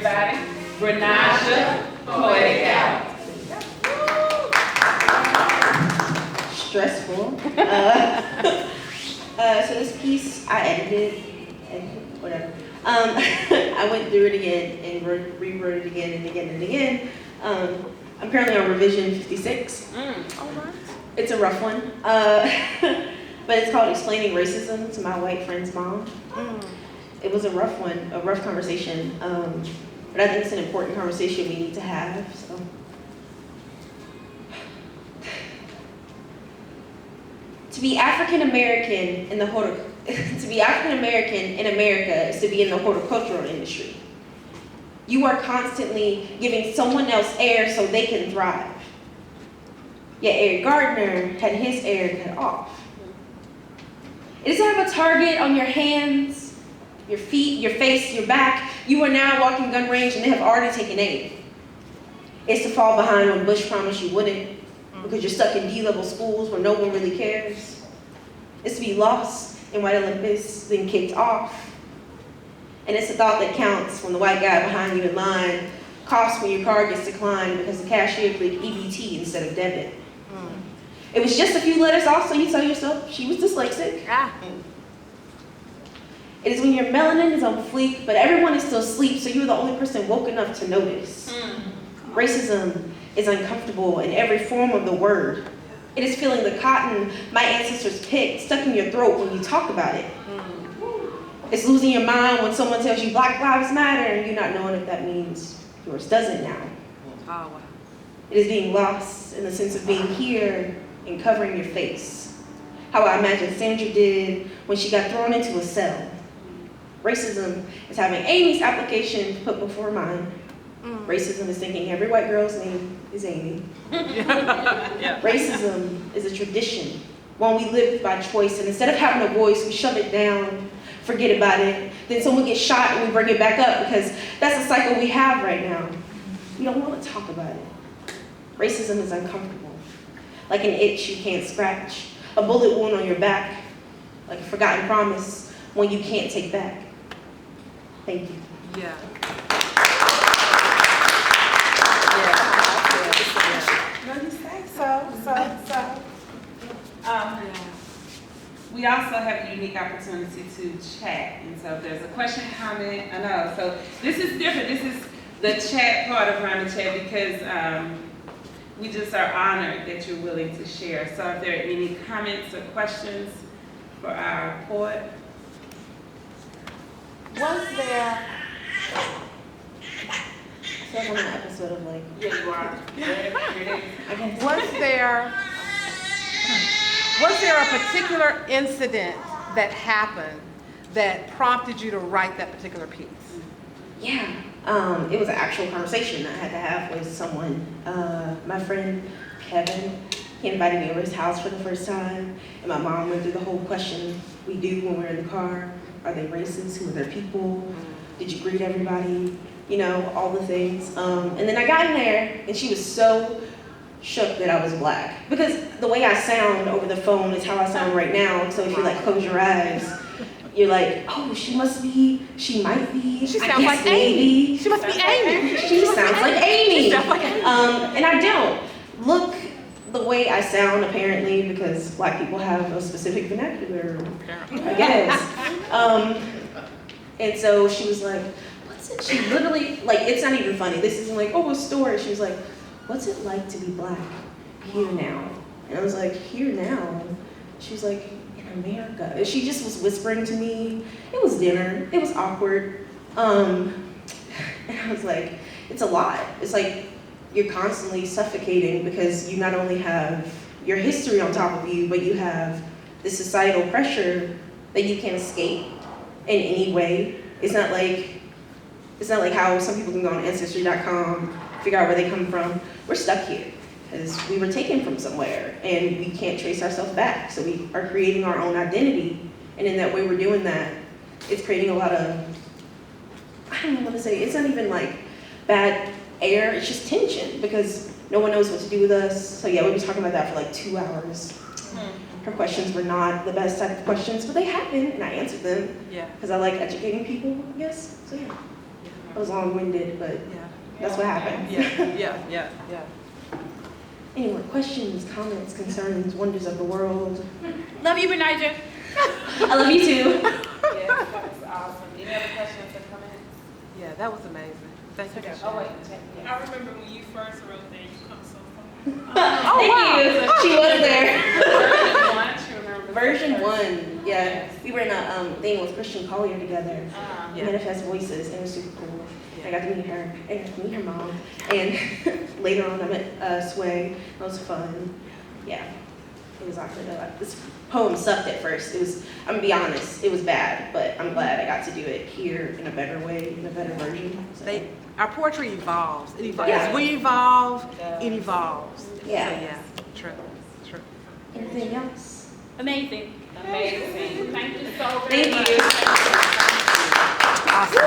Everybody, Brynija Loyd. Stressful. So this piece I edited, whatever. I went through it again and rewrote it again and again and again. I'm currently on revision 56. All right. It's a rough one, but it's called Explaining Racism to My White Friend's Mom. It was a rough one, a rough conversation, but I think it's an important conversation we need to have. So. To be African American in America is to be in the horticultural industry. You are constantly giving someone else air so they can thrive. Yet Eric Gardner had his air cut off. It is to have a target on your hands, your feet, your face, your back. You are now walking gun range and they have already taken aim. It's to fall behind when Bush promised you wouldn't because you're stuck in D-level schools where no one really cares. It's to be lost in White Olympus, then kicked off. And it's a thought that counts when the white guy behind you in line coughs when your card gets declined because the cashier clicked EBT instead of debit. It was just a few letters off, so you tell yourself she was dyslexic. It is when your melanin is on fleek, but everyone is still asleep, so you're the only person woke enough to notice. Racism is uncomfortable in every form of the word. It is feeling the cotton my ancestors picked stuck in your throat when you talk about it. It's losing your mind when someone tells you Black Lives Matter and you not knowing if that means yours doesn't now. Oh, wow. It is being lost in the sense of being here and covering your face. How I imagine Sandra did when she got thrown into a cell. Racism is having Amy's application put before mine. Racism is thinking every white girl's name is Amy. Racism is a tradition, one we live by choice, and instead of having a voice, we shove it down, forget about it, then someone gets shot and we bring it back up because that's the cycle we have right now. We don't want to talk about it. Racism is uncomfortable, like an itch you can't scratch, a bullet wound on your back, like a forgotten promise, one you can't take back. Thank you. Yeah. We also have a unique opportunity to chat, and so if there's a question, comment, I know. So this is different. This is the chat part of Round the Chat because we just are honored that you're willing to share. So if there are any comments or questions for our poet. Was there... I feel like I'm in an episode of like... Yeah, you are. Was there a particular incident that happened that prompted you to write that particular piece? Yeah, it was an actual conversation I had to have with someone. My friend Kevin, he invited me over his house for the first time, and my mom went through the whole question we do when we're in the car. Are they racist? Who are their people? Did you greet everybody? You know, all the things. And then I got in there, and she was so shook that I was Black. Because the way I sound over the phone is how I sound right now. So if you like close your eyes, you're like, oh, she might be. She sounds like Amy. She must be Amy. She sounds like Amy. And I don't look the way I sound apparently because Black people have a specific vernacular, I guess. And so she was like, what's it? She literally, like, it's not even funny. This isn't like, oh, a story. She was like, what's it like to be Black here now? And I was like, here now? She was like, in America. And she just was whispering to me. It was dinner. It was awkward. And I was like, it's a lot. It's like you're constantly suffocating because you not only have your history on top of you, but you have the societal pressure that you can't escape in any way. It's not like how some people can go on Ancestry.com, figure out where they come from. We're stuck here because we were taken from somewhere and we can't trace ourselves back. So we are creating our own identity. And in that way we're doing that, it's creating a lot of, I don't know what to say, it's not even like bad air, it's just tension because no one knows what to do with us. So yeah, we were talking about that for like 2 hours. Her questions were not the best type of questions, but they happened and I answered them. Yeah. Because I like educating people, I guess. So yeah. I was long-winded, but Yeah. that's what happened. Yeah. Any more questions, comments, concerns, wonders of the world? Love you, Brynija. I love you too. Yes, that was awesome. Any other questions or comments? Yeah, that was amazing. Thank you. Oh, wait, check, I yes. remember when you first wrote that, you come so far. Thank you. She was there. Version one, she remembers. Version 1, yeah. Yes. We were in a thing with Christian Collier together. Yeah. Manifest Voices, and it was super cool. Yeah. I got to meet her, and I got to meet her mom, and later on I met Sway. That was fun. Yeah, it was awkward. This poem sucked at first. It was, I'm gonna be honest, it was bad, but I'm glad I got to do it here in a better way, in a better version. So, Our poetry evolves. It evolves. Yeah. As we evolve, it evolves. Yeah. So, yeah. True. anything else? Amazing. Amazing. Thank you so very Thank much. you. Awesome.